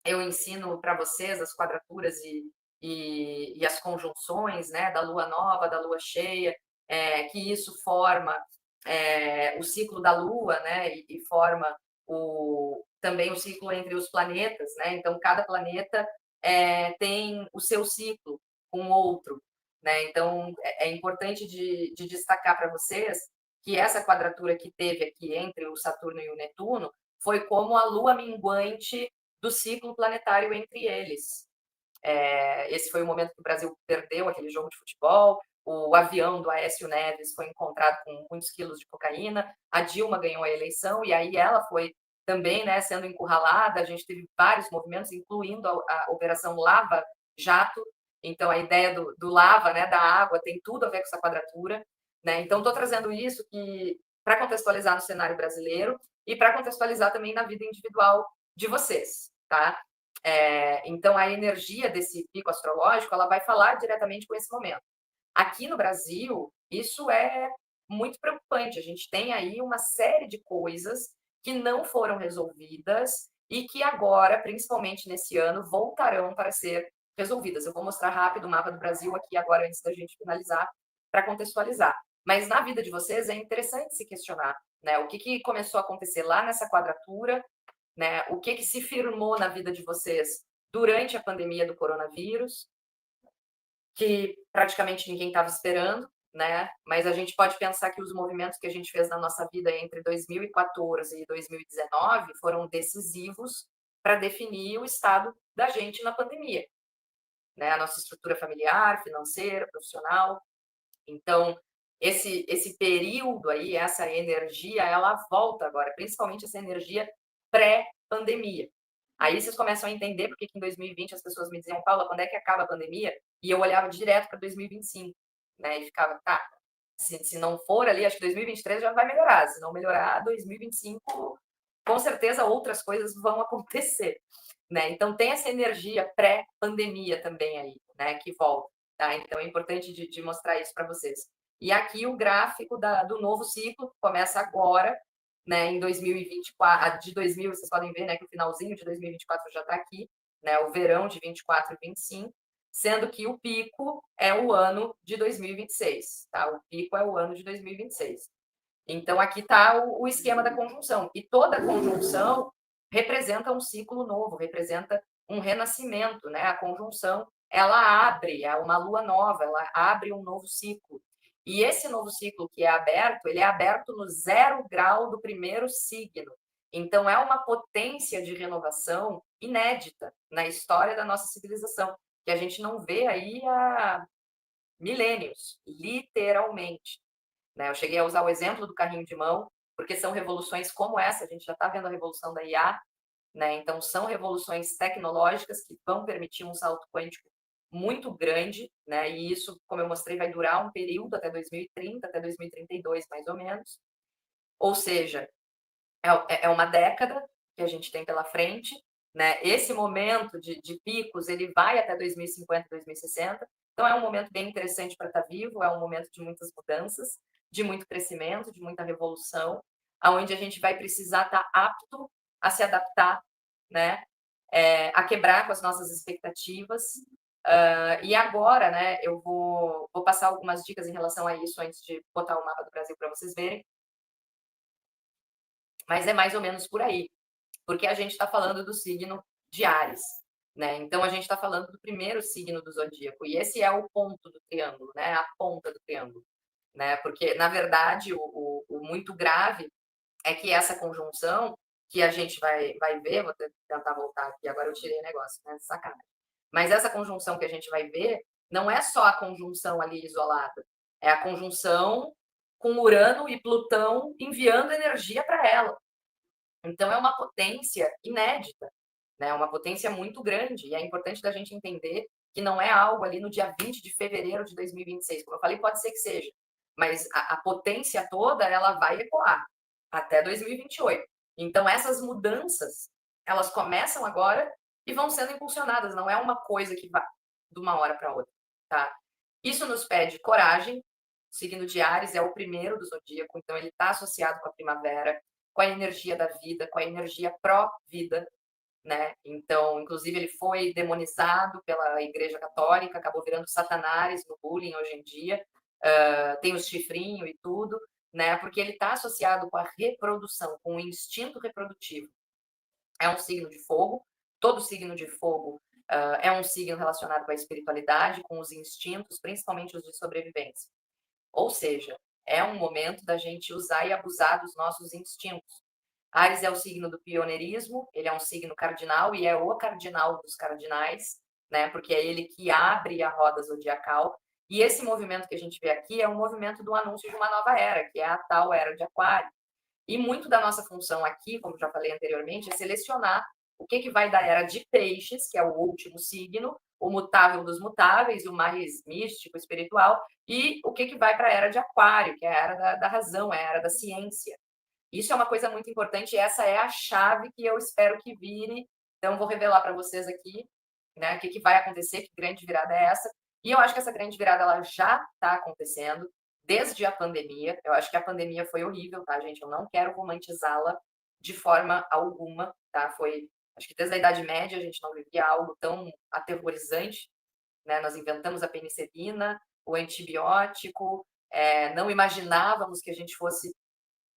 eu ensino para vocês as quadraturas e as conjunções, né, da lua nova, da lua cheia, que isso forma o ciclo da lua, né, e forma também o ciclo entre os planetas, né, então cada planeta tem o seu ciclo com o outro, né, então é importante de destacar para vocês que essa quadratura que teve aqui entre o Saturno e o Netuno foi como a lua minguante do ciclo planetário entre eles. Esse foi o momento que o Brasil perdeu aquele jogo de futebol, o avião do Aécio Neves foi encontrado com muitos quilos de cocaína, a Dilma ganhou a eleição e aí ela foi também, né, sendo encurralada, a gente teve vários movimentos, incluindo a Operação Lava Jato, então a ideia do lava, né, da água, tem tudo a ver com essa quadratura, né, então estou trazendo isso para contextualizar no cenário brasileiro e para contextualizar também na vida individual de vocês, tá? Então, a energia desse pico astrológico, ela vai falar diretamente com esse momento. Aqui no Brasil, isso é muito preocupante. A gente tem aí uma série de coisas que não foram resolvidas e que agora, principalmente nesse ano, voltarão para ser resolvidas. Eu vou mostrar rápido o mapa do Brasil aqui agora, antes da gente finalizar, para contextualizar. Mas na vida de vocês é interessante se questionar, né? O que começou a acontecer lá nessa quadratura, né? O que se firmou na vida de vocês durante a pandemia do coronavírus, que praticamente ninguém estava esperando, né? Mas a gente pode pensar que os movimentos que a gente fez na nossa vida entre 2014 e 2019 foram decisivos para definir o estado da gente na pandemia, né? A nossa estrutura familiar, financeira, profissional. Então, esse período aí, essa energia, ela volta agora, principalmente essa energia pré-pandemia. Aí vocês começam a entender porque que em 2020 as pessoas me diziam, Paula, quando é que acaba a pandemia? E eu olhava direto para 2025, né? E ficava, tá, se não for ali, acho que 2023 já vai melhorar. Se não melhorar, 2025, com certeza outras coisas vão acontecer, né? Então tem essa energia pré-pandemia também aí, né? Que volta, tá? Então é importante de mostrar isso para vocês. E aqui o gráfico do novo ciclo começa agora, né? Em 2024, de 2000, vocês podem ver, né? Que o finalzinho de 2024 já está aqui, né? O verão de 24 e 25, sendo que o pico é o ano de 2026, tá? O pico é o ano de 2026. Então, aqui está o esquema da conjunção. E toda conjunção representa um ciclo novo, representa um renascimento, né? A conjunção, ela abre, é uma lua nova, ela abre um novo ciclo. E esse novo ciclo que é aberto, ele é aberto no 0 grau do primeiro signo. Então, é uma potência de renovação inédita na história da nossa civilização, que a gente não vê aí há milênios, literalmente, né? Eu cheguei a usar o exemplo do carrinho de mão, porque são revoluções como essa, a gente já está vendo a revolução da IA, né? Então, são revoluções tecnológicas que vão permitir um salto quântico muito grande, né? E isso, como eu mostrei, vai durar um período até 2030, até 2032, mais ou menos. Ou seja, é uma década que a gente tem pela frente, né? Esse momento de picos, ele vai até 2050, 2060. Então, é um momento bem interessante para estar vivo, é um momento de muitas mudanças, de muito crescimento, de muita revolução, aonde a gente vai precisar estar apto a se adaptar, né? A quebrar com as nossas expectativas. E agora, né, eu vou passar algumas dicas em relação a isso antes de botar o mapa do Brasil para vocês verem. Mas é mais ou menos por aí, porque a gente está falando do signo de Áries, né? Então a gente está falando do primeiro signo do zodíaco, e esse é o ponto do triângulo, né? A ponta do triângulo, né? Porque, na verdade, o muito grave é que essa conjunção que a gente vai ver, vou tentar voltar aqui, agora eu tirei o negócio, né? Sacanagem. Mas essa conjunção que a gente vai ver não é só a conjunção ali isolada, é a conjunção com Urano e Plutão enviando energia para ela. Então, é uma potência inédita, né? Uma potência muito grande. E é importante da gente entender que não é algo ali no dia 20 de fevereiro de 2026. Como eu falei, pode ser que seja. Mas a potência toda, ela vai ecoar até 2028. Então, essas mudanças, elas começam agora e vão sendo impulsionadas. Não é uma coisa que vai de uma hora para outra, tá? Isso nos pede coragem. O signo de Áries é o primeiro do zodíaco, então ele está associado com a primavera, com a energia da vida, com a energia pró-vida, né? Então, inclusive, ele foi demonizado pela Igreja Católica, acabou virando Satanás no bullying hoje em dia, tem o chifrinho e tudo, né? Porque ele está associado com a reprodução, com o instinto reprodutivo. É um signo de fogo, todo signo de fogo é um signo relacionado com a espiritualidade, com os instintos, principalmente os de sobrevivência. Ou seja, é um momento da gente usar e abusar dos nossos instintos. Áries é o signo do pioneirismo, ele é um signo cardinal e é o cardinal dos cardinais, né? Porque é ele que abre a roda zodiacal. E esse movimento que a gente vê aqui é um movimento do anúncio de uma nova era, que é a tal era de Aquário. E muito da nossa função aqui, como já falei anteriormente, é selecionar o que vai da era de Peixes, que é o último signo, o mutável dos mutáveis, o mais místico, espiritual, e o que vai para a era de Aquário, que é a era da razão, é a era da ciência. Isso é uma coisa muito importante e essa é a chave que eu espero que vire. Então, vou revelar para vocês aqui, né, o que vai acontecer, que grande virada é essa. E eu acho que essa grande virada ela já está acontecendo desde a pandemia. Eu acho que a pandemia foi horrível, tá, gente? Eu não quero romantizá-la de forma alguma, tá? Foi, acho que desde a Idade Média a gente não vivia algo tão aterrorizante, né? Nós inventamos a penicilina, o antibiótico, não imaginávamos que a gente fosse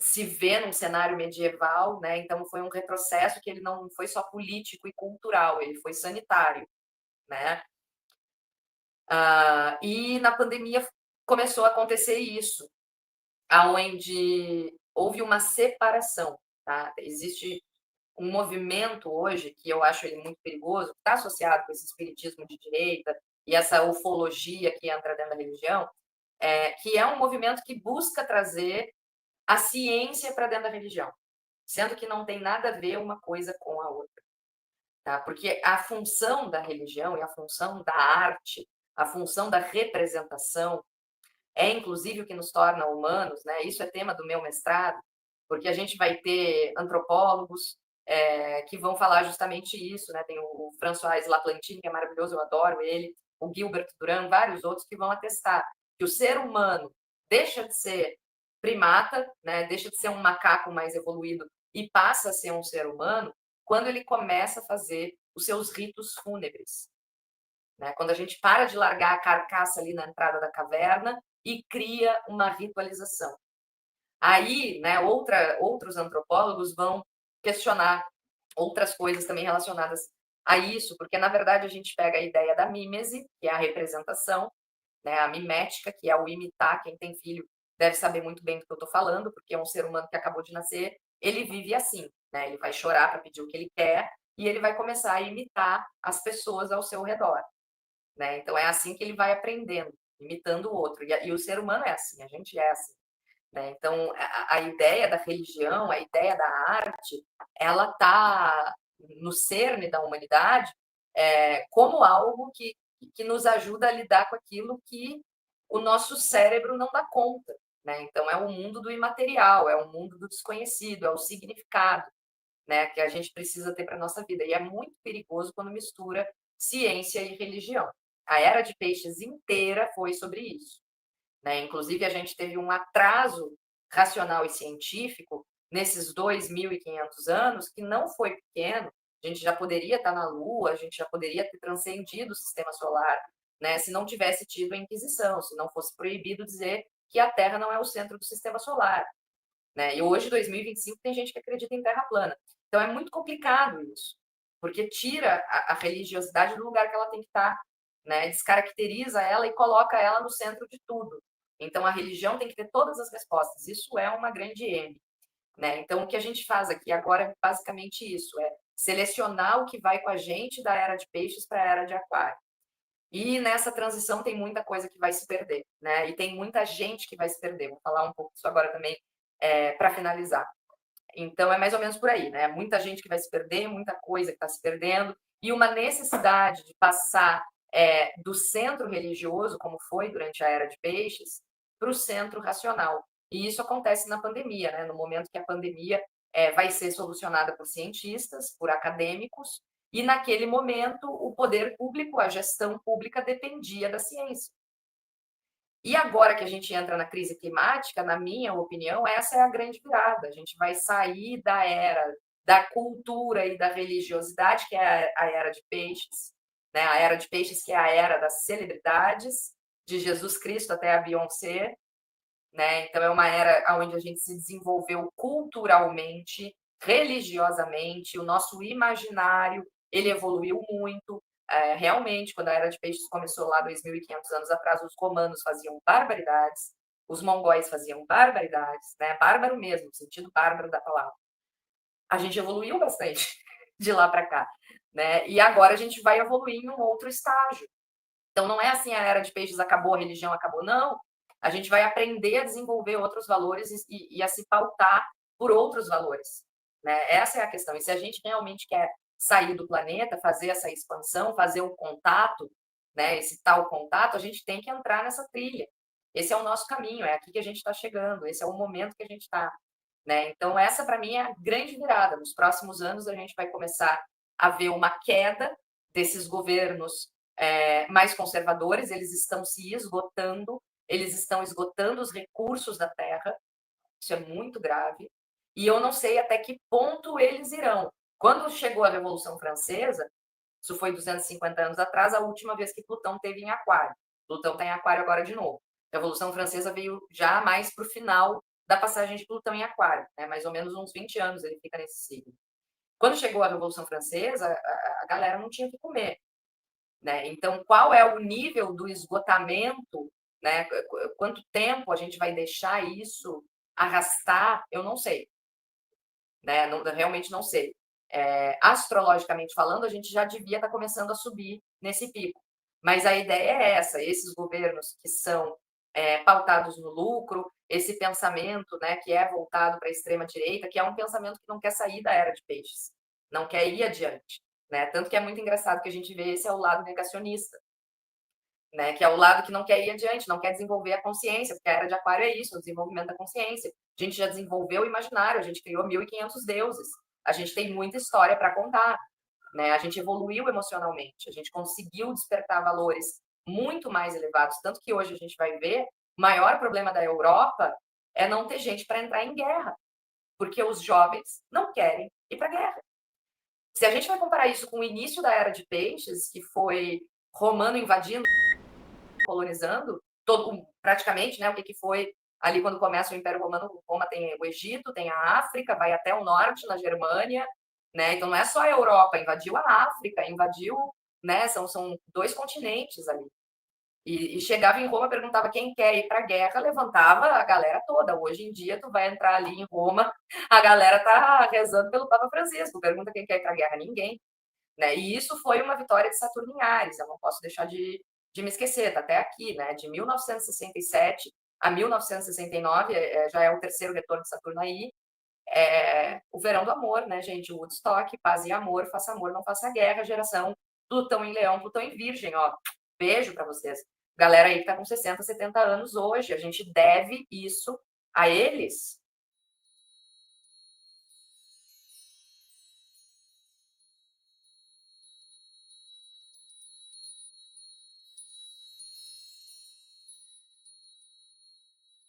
se vê num cenário medieval, né? Então foi um retrocesso que ele não foi só político e cultural, ele foi sanitário, né? E na pandemia começou a acontecer isso, aonde houve uma separação, tá? Existe um movimento hoje que eu acho ele muito perigoso, que está associado com esse espiritismo de direita e essa ufologia que entra dentro da religião, que é um movimento que busca trazer a ciência para dentro da religião, sendo que não tem nada a ver uma coisa com a outra, tá? Porque a função da religião e a função da arte, a função da representação é inclusive o que nos torna humanos, né? Isso é tema do meu mestrado, porque a gente vai ter antropólogos que vão falar justamente isso, né? Tem o François Laplantine, que é maravilhoso, eu adoro ele, o Gilbert Durand, vários outros que vão atestar que o ser humano deixa de ser primata, né? Deixa de ser um macaco mais evoluído e passa a ser um ser humano quando ele começa a fazer os seus ritos fúnebres, né? Quando a gente para de largar a carcaça ali na entrada da caverna e cria uma ritualização. Aí, né, outros antropólogos vão questionar outras coisas também relacionadas a isso, porque na verdade a gente pega a ideia da mímese, que é a representação, né, a mimética, que é o imitar. Quem tem filho deve saber muito bem do que eu estou falando, porque é um ser humano que acabou de nascer, ele vive assim, né? Ele vai chorar para pedir o que ele quer e ele vai começar a imitar as pessoas ao seu redor, né? Então é assim que ele vai aprendendo, imitando o outro. E o ser humano é assim, a gente é assim, né? Então a ideia da religião, a ideia da arte, ela está no cerne da humanidade como algo que nos ajuda a lidar com aquilo que o nosso cérebro não dá conta, né? Então é o mundo do imaterial, é o mundo do desconhecido, é o significado, né, que a gente precisa ter para a nossa vida. E é muito perigoso quando mistura ciência e religião. A era de peixes inteira foi sobre isso, né? Inclusive, a gente teve um atraso racional e científico nesses 2.500 anos que não foi pequeno. A gente já poderia estar na Lua, a gente já poderia ter transcendido o sistema solar, né? Se não tivesse tido a Inquisição, se não fosse proibido dizer que a Terra não é o centro do sistema solar, né? E hoje, 2025, tem gente que acredita em Terra plana. Então, é muito complicado isso, porque tira a religiosidade do lugar que ela tem que estar, né? Descaracteriza ela e coloca ela no centro de tudo. Então, a religião tem que ter todas as respostas. Isso é uma grande M, né? Então, o que a gente faz aqui agora é basicamente isso, é selecionar o que vai com a gente da era de peixes para a era de aquário. E nessa transição tem muita coisa que vai se perder, né? E tem muita gente que vai se perder. Vou falar um pouco disso agora também para finalizar. Então, é mais ou menos por aí, né? Muita gente que vai se perder, muita coisa que está se perdendo, e uma necessidade de passar do centro religioso, como foi durante a era de peixes, para o centro racional. E isso acontece na pandemia, né? No momento que a pandemia vai ser solucionada por cientistas, por acadêmicos, e naquele momento o poder público, a gestão pública dependia da ciência. E agora que a gente entra na crise climática, na minha opinião, essa é a grande virada. A gente vai sair da era da cultura e da religiosidade, que é a Era de Peixes, né? A Era de Peixes, que é a era das celebridades, de Jesus Cristo até a Beyoncé, né? Então é uma era onde a gente se desenvolveu culturalmente, religiosamente, o nosso imaginário ele evoluiu muito. Realmente, quando a Era de Peixes começou lá 2.500 anos atrás, os romanos faziam barbaridades, os mongóis faziam barbaridades, né? Bárbaro mesmo, no sentido bárbaro da palavra. A gente evoluiu bastante de lá para cá, né? E agora a gente vai evoluir em um outro estágio. Então não é assim a Era de Peixes acabou, a religião acabou, não. A gente vai aprender a desenvolver outros valores e a se pautar por outros valores, né? Essa é a questão. E se a gente realmente quer sair do planeta, fazer essa expansão, fazer um contato, né? Esse tal contato, a gente tem que entrar nessa trilha. Esse é o nosso caminho, é aqui que a gente está chegando, esse é o momento que a gente está, né? Então essa para mim é a grande virada. Nos próximos anos a gente vai começar a ver uma queda desses governos mais conservadores, eles estão se esgotando, eles estão esgotando os recursos da terra, isso é muito grave, e eu não sei até que ponto eles irão. Quando chegou a Revolução Francesa, isso foi 250 anos atrás, a última vez que Plutão teve em Aquário. Plutão está em Aquário agora de novo. A Revolução Francesa veio já mais para o final da passagem de Plutão em Aquário, né? Mais ou menos uns 20 anos ele fica nesse signo. Quando chegou a Revolução Francesa, a galera não tinha o que comer. Né? Então, qual é o nível do esgotamento? Né? Quanto tempo a gente vai deixar isso arrastar? Eu não sei. Né? Não, realmente não sei. Astrologicamente falando, a gente já devia estar começando a subir nesse pico. Mas a ideia é essa: esses governos que são pautados no lucro, esse pensamento, né, que é voltado para a extrema-direita, que é um pensamento que não quer sair da Era de Peixes, não quer ir adiante. Né? Tanto que é muito engraçado que a gente vê esse é o lado negacionista, né? Que é o lado que não quer ir adiante, não quer desenvolver a consciência, porque a Era de Aquário é isso, o desenvolvimento da consciência. A gente já desenvolveu o imaginário, a gente criou 1.500 deuses, a gente tem muita história para contar, né? A gente evoluiu emocionalmente, a gente conseguiu despertar valores muito mais elevados, tanto que hoje a gente vai ver, o maior problema da Europa é não ter gente para entrar em guerra, porque os jovens não querem ir para a guerra. Se a gente vai comparar isso com o início da Era de Peixes, que foi romano invadindo, colonizando, praticamente, né, o que foi ali quando começa o Império Romano, Roma tem o Egito, tem a África, vai até o norte, na Germânia, né, então não é só a Europa, invadiu a África, invadiu, né, são 2 continentes ali. E chegava em Roma, perguntava quem quer ir para a guerra, levantava a galera toda. Hoje em dia, tu vai entrar ali em Roma, a galera tá rezando pelo Papa Francisco. Pergunta quem quer ir para a guerra, ninguém. Né? E isso foi uma vitória de Saturno em Ares, eu não posso deixar de me esquecer, tá até aqui, né? De 1967 a 1969, já é o terceiro retorno de Saturno aí, o verão do amor, né, gente? O Woodstock, paz e amor, faça amor, não faça guerra, geração Plutão em Leão, Plutão em Virgem, ó. Beijo para vocês. Galera aí que tá com 60, 70 anos hoje, a gente deve isso a eles,